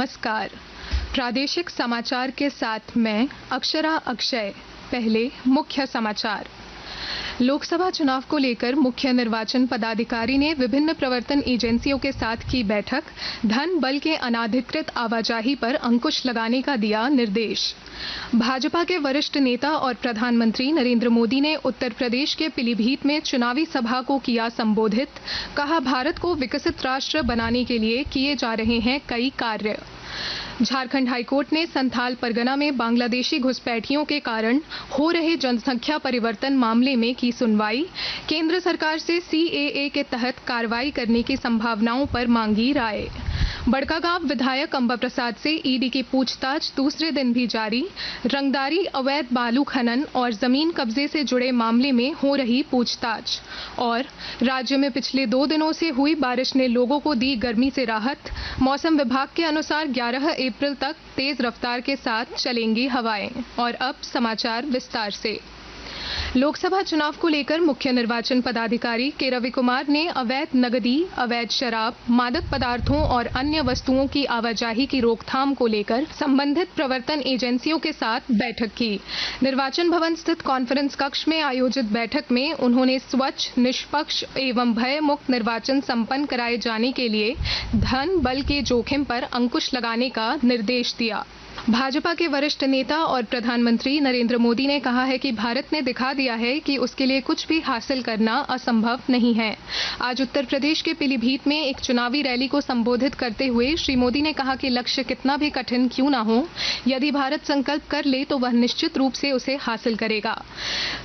नमस्कार। प्रादेशिक समाचार के साथ मैं अक्षरा अक्षय। पहले मुख्य समाचार। लोकसभा चुनाव को लेकर मुख्य निर्वाचन पदाधिकारी ने विभिन्न प्रवर्तन एजेंसियों के साथ की बैठक। धन बल के अनाधिकृत आवाजाही पर अंकुश लगाने का दिया निर्देश। भाजपा के वरिष्ठ नेता और प्रधानमंत्री नरेंद्र मोदी ने उत्तर प्रदेश के पीलीभीत में चुनावी सभा को किया संबोधित। कहा, भारत को विकसित राष्ट्र बनाने के लिए किए जा रहे हैं कई कार्य। झारखंड हाईकोर्ट ने संथाल परगना में बांग्लादेशी घुसपैठियों के कारण हो रहे जनसंख्या परिवर्तन मामले में की सुनवाई। केंद्र सरकार से सीएए के तहत कार्रवाई करने की संभावनाओं पर मांगी राय। बड़कागांव विधायक अंबा प्रसाद से ईडी की पूछताछ दूसरे दिन भी जारी। रंगदारी, अवैध बालू खनन और जमीन कब्जे से जुड़े मामले में हो रही पूछताछ। और राज्य में पिछले 2 दिनों से हुई बारिश ने लोगों को दी गर्मी से राहत। मौसम विभाग के अनुसार 11 अप्रैल तक तेज रफ्तार के साथ चलेंगी हवाएं। और अब समाचार विस्तार से। लोकसभा चुनाव को लेकर मुख्य निर्वाचन पदाधिकारी के रविकुमार ने अवैध नकदी, अवैध शराब, मादक पदार्थों और अन्य वस्तुओं की आवाजाही की रोकथाम को लेकर संबंधित प्रवर्तन एजेंसियों के साथ बैठक की। निर्वाचन भवन स्थित कॉन्फ्रेंस कक्ष में आयोजित बैठक में उन्होंने स्वच्छ, निष्पक्ष एवं भय मुक्त निर्वाचन संपन्न कराए जाने के लिए धन बल के जोखिम पर अंकुश लगाने का निर्देश दिया। भाजपा के वरिष्ठ नेता और प्रधानमंत्री नरेंद्र मोदी ने कहा है कि भारत ने दिखा दिया है कि उसके लिए कुछ भी हासिल करना असंभव नहीं है। आज उत्तर प्रदेश के पीलीभीत में एक चुनावी रैली को संबोधित करते हुए श्री मोदी ने कहा कि लक्ष्य कितना भी कठिन क्यों ना हो, यदि भारत संकल्प कर ले तो वह निश्चित रूप से उसे हासिल करेगा।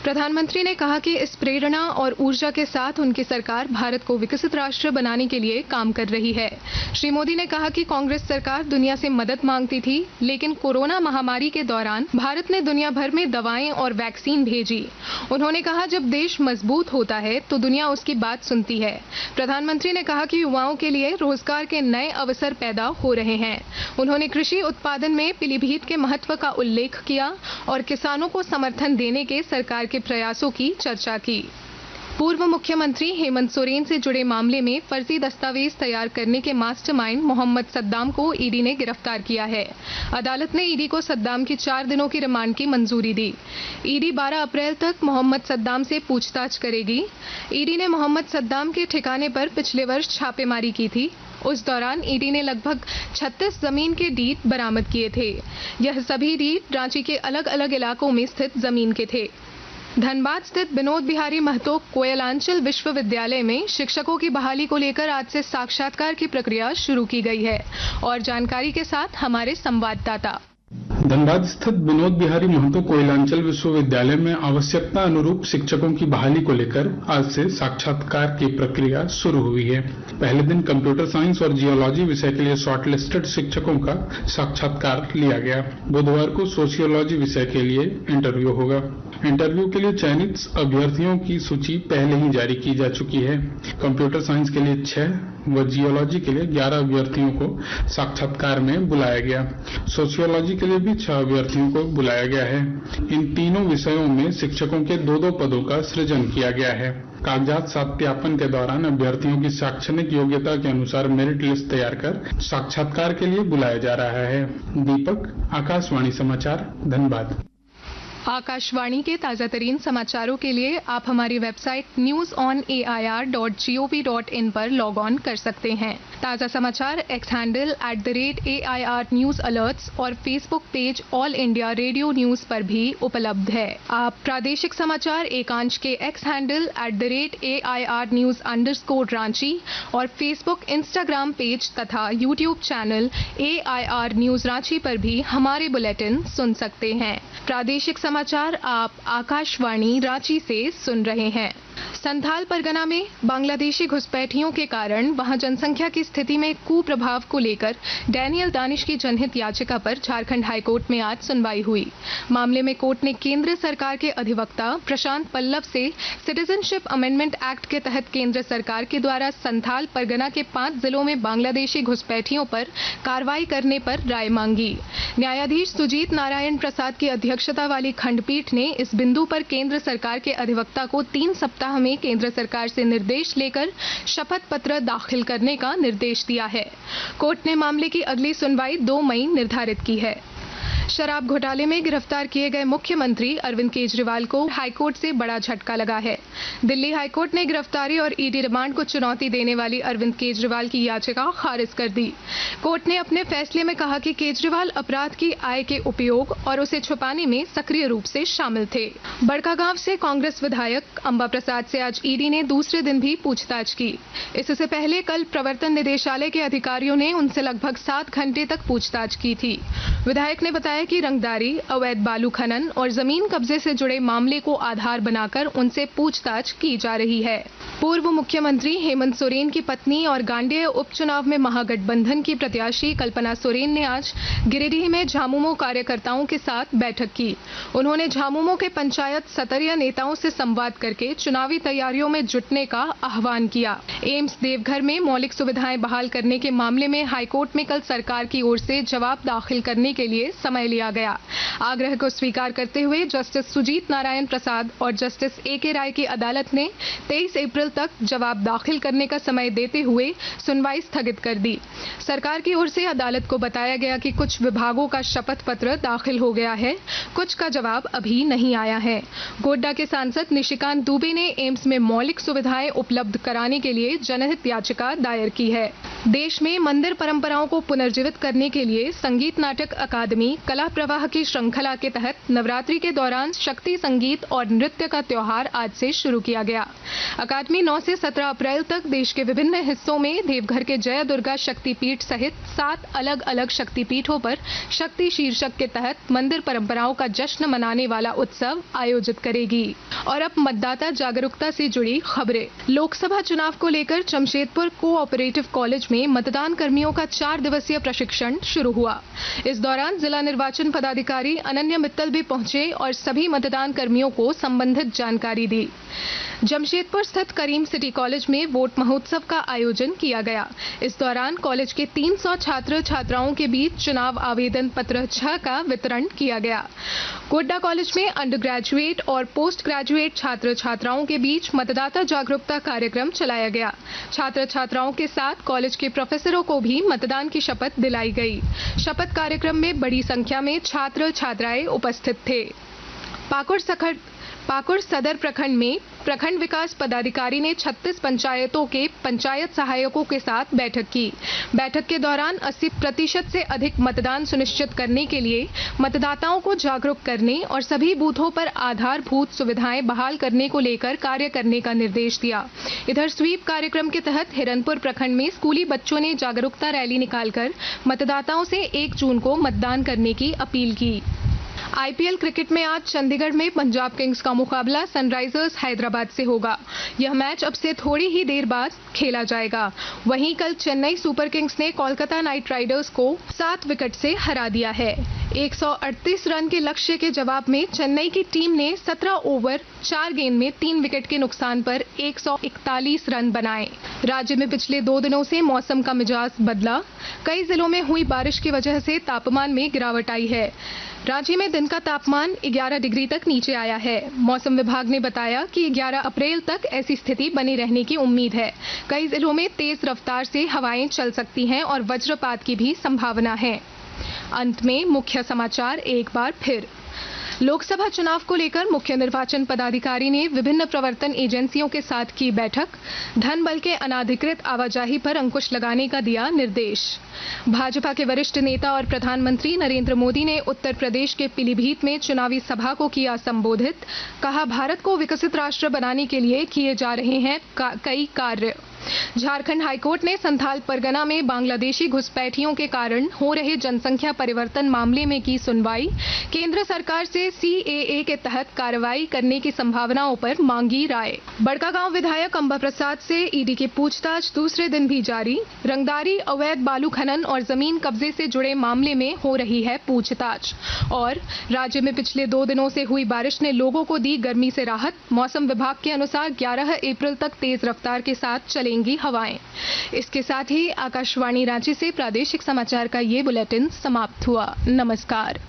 प्रधानमंत्री ने कहा कि इस प्रेरणा और ऊर्जा के साथ उनकी सरकार भारत को विकसित राष्ट्र बनाने के लिए काम कर रही है। श्री मोदी ने कहा कि कांग्रेस सरकार दुनिया से मदद मांगती थी, लेकिन कोरोना महामारी के दौरान भारत ने दुनिया भर में दवाएं और वैक्सीन भेजी। उन्होंने कहा, जब देश मजबूत होता है तो दुनिया उसकी बात सुनती है। प्रधानमंत्री ने कहा कि युवाओं के लिए रोजगार के नए अवसर पैदा हो रहे हैं। उन्होंने कृषि उत्पादन में पीलीभीत के महत्व का उल्लेख किया और किसानों को समर्थन देने के सरकार के प्रयासों की चर्चा की। पूर्व मुख्यमंत्री हेमंत सोरेन से जुड़े मामले में फर्जी दस्तावेज तैयार करने के मास्टरमाइंड मोहम्मद सद्दाम को ईडी ने गिरफ्तार किया है। अदालत ने ईडी को सद्दाम की 4 दिनों की रिमांड की मंजूरी दी। ईडी 12 अप्रैल तक मोहम्मद सद्दाम से पूछताछ करेगी। ईडी ने मोहम्मद सद्दाम के ठिकाने पर पिछले वर्ष छापेमारी की थी। उस दौरान ईडी ने लगभग 36 जमीन के डीड बरामद किए थे। यह सभी डीड रांची के अलग अलग इलाकों में स्थित जमीन के थे। धनबाद स्थित विनोद बिहारी महतो कोयलांचल विश्वविद्यालय में शिक्षकों की बहाली को लेकर आज से साक्षात्कार की प्रक्रिया शुरू की गई है। और जानकारी के साथ हमारे संवाददाता। धनबाद स्थित विनोद बिहारी महतो कोयलांचल विश्वविद्यालय में आवश्यकता अनुरूप शिक्षकों की बहाली को लेकर आज से साक्षात्कार की प्रक्रिया शुरू हुई है। पहले दिन कंप्यूटर साइंस और जियोलॉजी विषय के लिए शॉर्टलिस्टेड शिक्षकों का साक्षात्कार लिया गया। बुधवार को सोशियोलॉजी विषय के लिए इंटरव्यू होगा। इंटरव्यू के लिए चयनित अभ्यर्थियों की सूची पहले ही जारी की जा चुकी है। कंप्यूटर साइंस के लिए 6 व जियोलॉजी के लिए 11 अभ्यर्थियों को साक्षात्कार में बुलाया गया। सोशियोलॉजी के लिए भी 6 अभ्यर्थियों को बुलाया गया है। इन तीनों विषयों में शिक्षकों के 2-2 पदों का सृजन किया गया है। कागजात सत्यापन के दौरान अभ्यर्थियों की शैक्षणिक योग्यता के अनुसार मेरिट लिस्ट तैयार कर साक्षात्कार के लिए बुलाया जा रहा है। दीपक, आकाशवाणी समाचार, धनबाद। आकाशवाणी के ताजा तरीन समाचारों के लिए आप हमारी वेबसाइट newsonair.gov.in पर लॉग ऑन कर सकते हैं। ताजा समाचार X handle @AIR news alerts और Facebook page All India Radio News पर भी उपलब्ध है। आप प्रादेशिक समाचार एकांश के एक्स हैंडल @AIR न्यूज _ और फेसबुक, इंस्टाग्राम पेज तथा YouTube channel AIR news Ranchi पर भी हमारे बुलेटिन सुन सकते हैं। प्रादेशिक समाचार आप आकाशवाणी रांची से सुन रहे हैं। संथाल परगना में बांग्लादेशी घुसपैठियों के कारण वहां जनसंख्या की स्थिति में कुप्रभाव को लेकर डैनियल दानिश की जनहित याचिका पर झारखंड हाईकोर्ट में आज सुनवाई हुई। मामले में कोर्ट ने केंद्र सरकार के अधिवक्ता प्रशांत पल्लव से सिटीजनशिप अमेंडमेंट एक्ट के तहत केंद्र सरकार के द्वारा संथाल परगना के 5 जिलों में बांग्लादेशी घुसपैठियों पर कार्रवाई करने पर राय मांगी। न्यायाधीश सुजीत नारायण प्रसाद की अध्यक्षता वाली खंडपीठ ने इस बिंदु पर केंद्र सरकार के अधिवक्ता को 3 सप्ताह में ने केंद्र सरकार से निर्देश लेकर शपथ पत्र दाखिल करने का निर्देश दिया है। कोर्ट ने मामले की अगली सुनवाई 2 मई निर्धारित की है। शराब घोटाले में गिरफ्तार किए गए मुख्यमंत्री अरविंद केजरीवाल को हाईकोर्ट से बड़ा झटका लगा है। दिल्ली हाईकोर्ट ने गिरफ्तारी और ईडी रिमांड को चुनौती देने वाली अरविंद केजरीवाल की याचिका खारिज कर दी। कोर्ट ने अपने फैसले में कहा कि केजरीवाल अपराध की आय के उपयोग और उसे छुपाने में सक्रिय रूप से शामिल थे। बड़कागांव से कांग्रेस विधायक अंबा प्रसाद से आज ईडी ने दूसरे दिन भी पूछताछ की। इससे पहले कल प्रवर्तन निदेशालय के अधिकारियों ने उनसे लगभग 7 घंटे तक पूछताछ की थी। विधायक ने बताया कि रंगदारी, अवैध बालू खनन और जमीन कब्जे से जुड़े मामले को आधार बनाकर उनसे पूछताछ की जा रही है। पूर्व मुख्यमंत्री हेमंत सोरेन की पत्नी और गांडेय उपचुनाव में महागठबंधन की प्रत्याशी कल्पना सोरेन ने आज गिरिडीह में झामुमो कार्यकर्ताओं के साथ बैठक की। उन्होंने झामुमो के पंचायत सतरिया नेताओं से संवाद करके चुनावी तैयारियों में जुटने का आह्वान किया। एम्स देवघर में मौलिक सुविधाएं बहाल करने के मामले में हाईकोर्ट में कल सरकार की ओर से जवाब दाखिल करने के लिए समय लिया गया। आग्रह को स्वीकार करते हुए जस्टिस सुजीत नारायण प्रसाद और जस्टिस ए.के. राय की अदालत ने 23 अप्रैल तक जवाब दाखिल करने का समय देते हुए सुनवाई स्थगित कर दी। सरकार की ओर से अदालत को बताया गया कि कुछ विभागों का शपथ पत्र दाखिल हो गया है, कुछ का जवाब अभी नहीं आया है। गोड्डा के सांसद निशिकांत दुबे ने एम्स में मौलिक सुविधाएं उपलब्ध कराने के लिए जनहित याचिका दायर की है। देश में मंदिर परंपराओं को पुनर्जीवित करने के लिए संगीत नाटक अकादमी कला प्रवाह की श्रृंखला के तहत नवरात्रि के दौरान शक्ति संगीत और नृत्य का त्योहार आज से शुरू किया गया। अकादमी 9 से 17 अप्रैल तक देश के विभिन्न हिस्सों में देवघर के जय दुर्गा शक्तिपीठ सहित 7 अलग अलग शक्तिपीठों पर शक्ति शीर्षक के तहत मंदिर परंपराओं का जश्न मनाने वाला उत्सव आयोजित करेगी। और अब मतदाता जागरूकता से जुड़ी खबरें। लोकसभा चुनाव को लेकर जमशेदपुर कोऑपरेटिव कॉलेज में मतदान कर्मियों का 4 दिवसीय प्रशिक्षण शुरू हुआ। इस दौरान जिला निर्वाचन पदाधिकारी अनन्या मित्तल भी पहुंचे और सभी मतदान कर्मियों को संबंधित जानकारी दी। जमशेदपुर स्थित करीम सिटी कॉलेज में वोट महोत्सव का आयोजन किया गया। इस दौरान कॉलेज के 300 छात्र छात्राओं के बीच चुनाव आवेदन पत्र 6 का वितरण किया गया। गोड्डा कॉलेज में अंडर ग्रेजुएट और पोस्ट ग्रेजुएट छात्र छात्राओं के बीच मतदाता जागरूकता कार्यक्रम चलाया गया। छात्र छात्राओं के साथ कॉलेज के प्रोफेसरों को भी मतदान की शपथ दिलाई गई। शपथ कार्यक्रम में बड़ी संख्या में छात्र छात्राएं उपस्थित थे। पाकुड़ सदर प्रखंड में प्रखंड विकास पदाधिकारी ने 36 पंचायतों के पंचायत सहायकों के साथ बैठक की। बैठक के दौरान 80% से अधिक मतदान सुनिश्चित करने के लिए मतदाताओं को जागरूक करने और सभी बूथों पर आधारभूत सुविधाएं बहाल करने को लेकर कार्य करने का निर्देश दिया। इधर स्वीप कार्यक्रम के तहत हिरनपुर प्रखंड में स्कूली बच्चों ने जागरूकता रैली निकालकर मतदाताओं से 1 जून को मतदान करने की अपील की। आईपीएल क्रिकेट में आज चंडीगढ़ में पंजाब किंग्स का मुकाबला सनराइजर्स हैदराबाद से होगा। यह मैच अब से थोड़ी ही देर बाद खेला जाएगा। वहीं कल चेन्नई सुपर किंग्स ने कोलकाता नाइट राइडर्स को 7 विकेट से हरा दिया है। 138 रन के लक्ष्य के जवाब में चेन्नई की टीम ने 17 ओवर 4 गेंद में 3 विकेट के नुकसान पर 141 रन बनाए। राज्य में पिछले 2 दिनों से मौसम का मिजाज बदला। कई जिलों में हुई बारिश की वजह से तापमान में गिरावट आई है। राज्य में दिन का तापमान 11 डिग्री तक नीचे आया है। मौसम विभाग ने बताया कि 11 अप्रैल तक ऐसी स्थिति बनी रहने की उम्मीद है। कई जिलों में तेज रफ्तार से हवाएं चल सकती हैं और वज्रपात की भी संभावना है। अंत में मुख्य समाचार एक बार फिर। लोकसभा चुनाव को लेकर मुख्य निर्वाचन पदाधिकारी ने विभिन्न प्रवर्तन एजेंसियों के साथ की बैठक। धन बल के अनाधिकृत आवाजाही पर अंकुश लगाने का दिया निर्देश। भाजपा के वरिष्ठ नेता और प्रधानमंत्री नरेंद्र मोदी ने उत्तर प्रदेश के पीलीभीत में चुनावी सभा को किया संबोधित। कहा, भारत को विकसित राष्ट्र बनाने के लिए किए जा रहे हैं कई कार्य। झारखंड हाईकोर्ट ने संथाल परगना में बांग्लादेशी घुसपैठियों के कारण हो रहे जनसंख्या परिवर्तन मामले में की सुनवाई। केंद्र सरकार से सीएए के तहत कार्रवाई करने की संभावनाओं पर मांगी राय। बड़कागांव विधायक अंबा प्रसाद से ईडी की पूछताछ दूसरे दिन भी जारी। रंगदारी, अवैध बालू खनन और जमीन कब्जे से जुड़े मामले में हो रही है पूछताछ। और राज्य में पिछले 2 दिनों से हुई बारिश ने लोगों को दी गर्मी से राहत। मौसम विभाग के अनुसार 11 अप्रैल तक तेज रफ्तार के साथ चलेंगी हवाएं। इसके साथ ही आकाशवाणी रांची से प्रादेशिक समाचार का ये बुलेटिन समाप्त हुआ। नमस्कार।